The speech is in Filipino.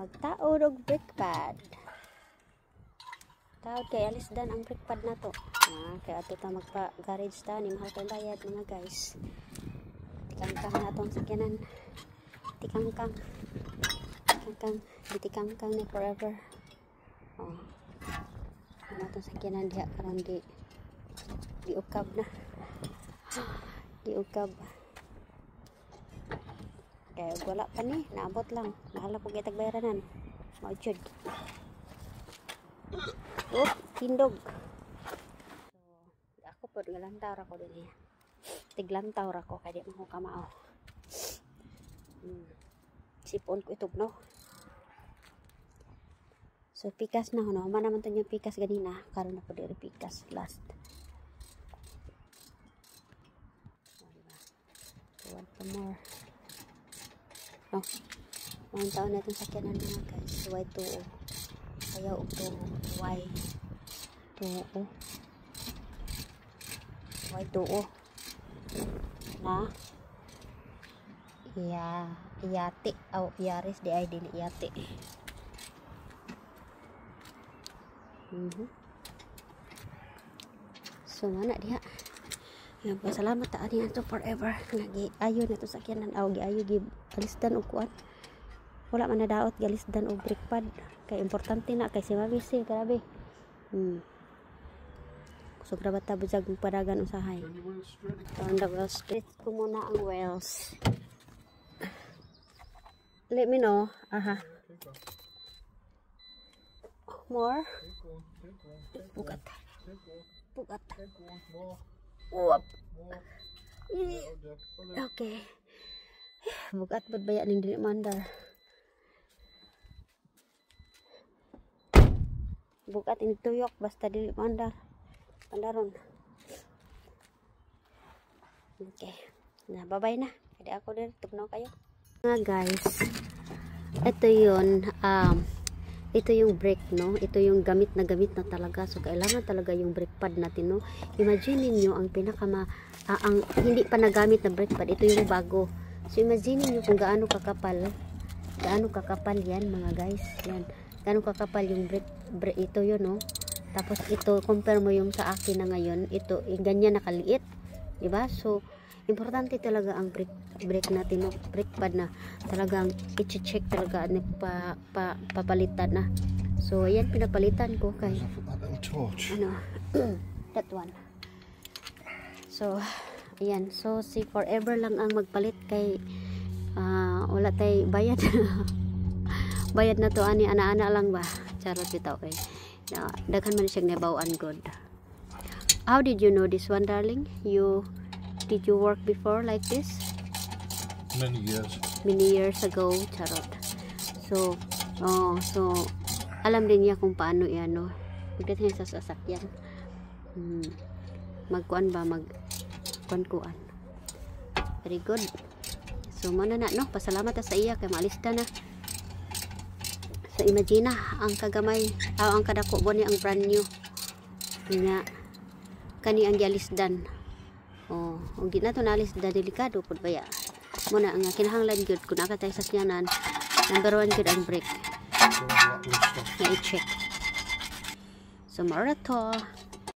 magtaod og brake pad. Taod kay alisdan ang brake pad na to. Kaya ato ta magpa-garage ta ni mahal kay bayad mga guys. Tikangkang na atong sakyanan. Tikangkang. Tikangkang ni forever. Ano atong sakyanan diha karon di ukab na. Di ukab. Kaya wala pa ni, naabot lang. Nahala po kitag bayaranan. Maujud. Tindog. So, ako po, tiglantaw ra ko din. Tiglantaw ra ko, kaya di mo kamao. Sipon ko itog, no? So, pikas na, no? Mana naman to yung pikas ganina. Karoon na po din pikas. Last. So, one pa more. No, mga taon na itong sakyanan mga guys. Y2O. Ayaw ito. Y2O. Y2O. Na? Iyati. Yaris di ay dili iyati. So, mana diha? Yan, pasalamat ta ani ato forever. Lagi ayo na to sakyanan aw giayo gi alisdan og kuan. Wala man na daot galisdan og brake pad. Kay importante na kay si Mami si grabe. So grabe ta bujag padagan usahay. On the wheel straight ko muna ang wheels. Let me know. More. Bukat. Uwap. Okay. Bukat ba't baya ning dili mandar? Bukat ini tuyok basta dili mandar. Pandaron. Okay. Nah, bye-bye na. Kaya ako din tugnaw kayo. Mga guys. Ito 'yun ito yung brake, no? Ito yung gamit na talaga. So, kailangan talaga yung brake pad natin, no? Imagine niyo ang ang hindi pa nagamit na brake pad. Ito yung bago. So, imagine niyo kung gaano kakapal yan, mga guys. Yan. Gaano kakapal yung brake ito yun, no? Tapos, ito, compare mo yung sa akin na ngayon. Ito, ganyan nakaliit. Diba? So, importante talaga ang brake natin, no? Brake pad na talagang i-check talaga na papalitan na. So ayan, pinapalitan ko kay ano that one. So ayan, so si forever lang ang magpalit kay wala tay bayad. Bayad na to ani ana-ana lang ba, charot bitaw eh. Daghan man siya nabawan god. How did you know this one, darling? Did you work before like this? Many years ago, charot. So, alam din niya kung paano iano. Pagdating sa sasakyan. Magkuan ba? Magkuan. Very good. So, mana na, no? Pasalamat sa iya kay maalista na. So, imagine na, ang kagamay, ang kadako bo ni ang brand new. Nga, kani ang gialisdan. Kung di na ito naalis na delikado po ba ya? Muna ang kinahanglan good kung nakatay sa sakyanan, number 1 good ang brake na i-check. So mara to.